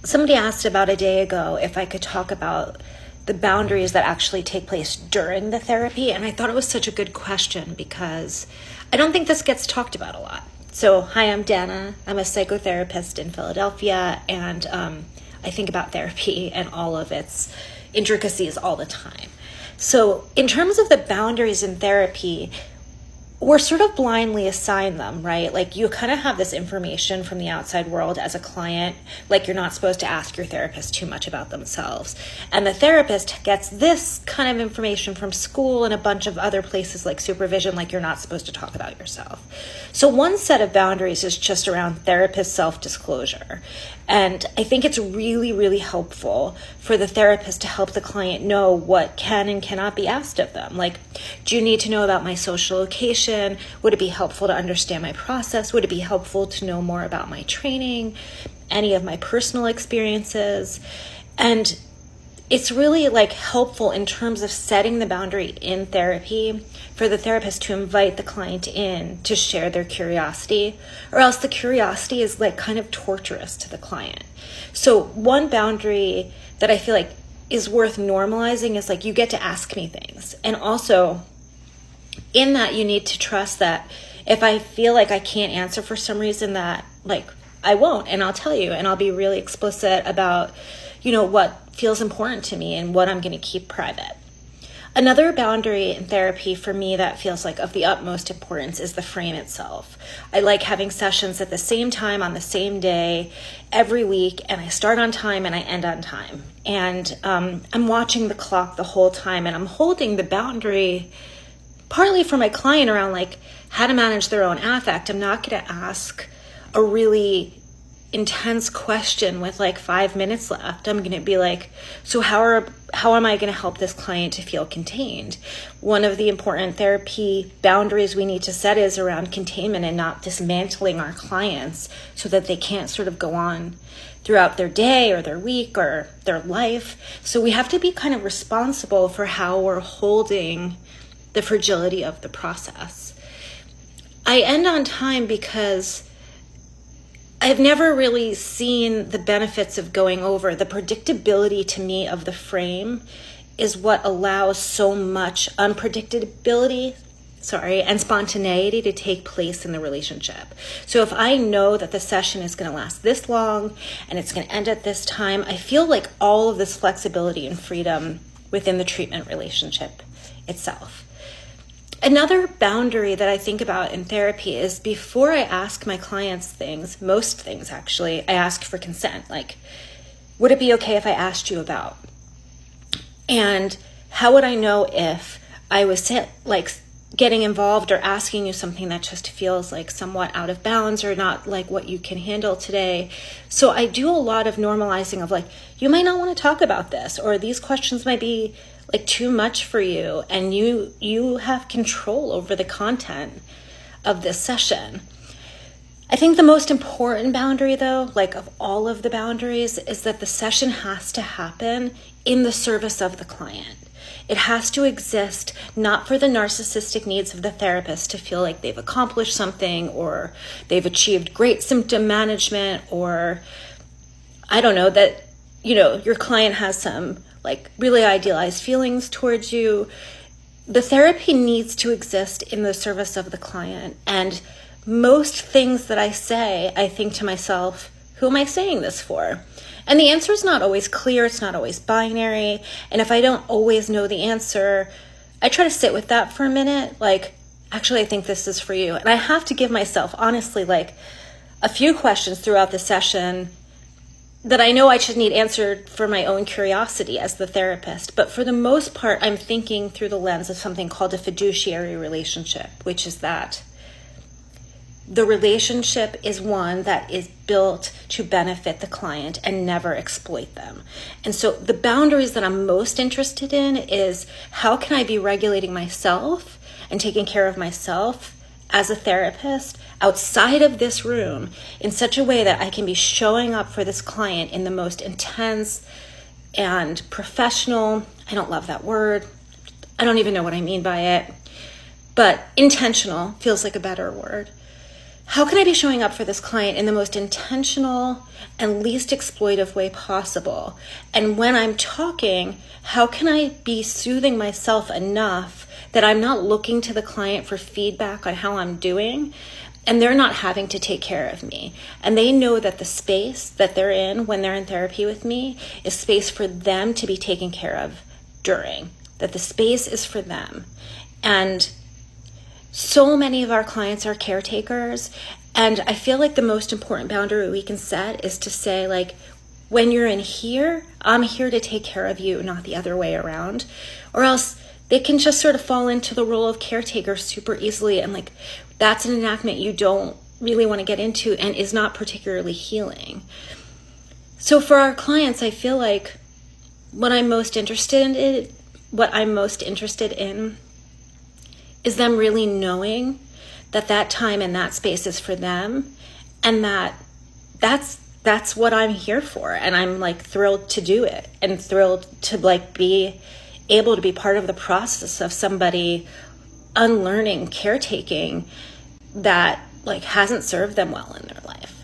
somebody asked about a day ago if I could talk about the boundaries that actually take place during the therapy. And I thought it was such a good question because I don't think this gets talked about a lot. So, hi, I'm Danna. I'm a psychotherapist in Philadelphia, and I think about therapy and all of its intricacies all the time. So, in terms of the boundaries in therapy, we're sort of blindly assigned them, right? Like you kind of have this information from the outside world as a client, like you're not supposed to ask your therapist too much about themselves. And the therapist gets this kind of information from school and a bunch of other places like supervision, like you're not supposed to talk about yourself. So one set of boundaries is just around therapist self-disclosure. And I think it's really, really helpful for the therapist to help the client know what can and cannot be asked of them. Like, do you need to know about my social location? Would it be helpful to understand my process? Would it be helpful to know more about my training, any of my personal experiences? And it's really like helpful in terms of setting the boundary in therapy for the therapist to invite the client in to share their curiosity, or else the curiosity is like kind of torturous to the client. So one boundary that I feel like is worth normalizing is like, you get to ask me things. And also in that, you need to trust that if I feel like I can't answer for some reason, that like I won't, and I'll tell you, and I'll be really explicit about, you know, what feels important to me and what I'm going to keep private. Another boundary in therapy for me that feels like of the utmost importance is the frame itself. I like having sessions at the same time on the same day every week, and I start on time and I end on time. And I'm watching the clock the whole time, and I'm holding the boundary partly for my client around like how to manage their own affect. I'm not going to ask a really intense question with like 5 minutes left. I'm going to be like, so how am I going to help this client to feel contained? One of the important therapy boundaries we need to set is around containment and not dismantling our clients so that they can't sort of go on throughout their day or their week or their life. So we have to be kind of responsible for how we're holding the fragility of the process. I end on time because I've never really seen the benefits of going over. The predictability to me of the frame is what allows so much unpredictability, and spontaneity to take place in the relationship. So if I know that the session is going to last this long and it's going to end at this time, I feel like all of this flexibility and freedom within the treatment relationship itself. Another boundary that I think about in therapy is before I ask my clients things, most things actually, I ask for consent. Like, would it be okay if I asked you about? And how would I know if I was like getting involved or asking you something that just feels like somewhat out of bounds or not like what you can handle today? So I do a lot of normalizing of like, you might not want to talk about this, or these questions might be like too much for you, and you have control over the content of this session. I think the most important boundary though, like of all of the boundaries, is that the session has to happen in the service of the client. It has to exist not for the narcissistic needs of the therapist to feel like they've accomplished something or they've achieved great symptom management, or I don't know, that, you know, your client has some like really idealized feelings towards you. The therapy needs to exist in the service of the client. And most things that I say, I think to myself, who am I saying this for? And the answer is not always clear. It's not always binary. And if I don't always know the answer, I try to sit with that for a minute. Like, actually, I think this is for you. And I have to give myself, honestly, like a few questions throughout the session that I know I should need answered for my own curiosity as the therapist. But for the most part, I'm thinking through the lens of something called a fiduciary relationship, which is that the relationship is one that is built to benefit the client and never exploit them. And so the boundaries that I'm most interested in is, how can I be regulating myself and taking care of myself as a therapist outside of this room in such a way that I can be showing up for this client in the most intense and professional, I don't love that word, I don't even know what I mean by it, but intentional feels like a better word, how can I be showing up for this client in the most intentional and least exploitive way possible? And when I'm talking, how can I be soothing myself enough that I'm not looking to the client for feedback on how I'm doing, and they're not having to take care of me? And they know that the space that they're in when they're in therapy with me is space for them to be taken care of during, that the space is for them. And so many of our clients are caretakers, and I feel like the most important boundary we can set is to say, like, when you're in here, I'm here to take care of you, not the other way around. Or else they can just sort of fall into the role of caretaker super easily, and like that's an enactment you don't really want to get into and is not particularly healing. So for our clients, I feel like what I'm most interested in is them really knowing that that time and that space is for them, and that's what I'm here for. And I'm like thrilled to do it, and thrilled to like be able to be part of the process of somebody unlearning caretaking that like hasn't served them well in their life.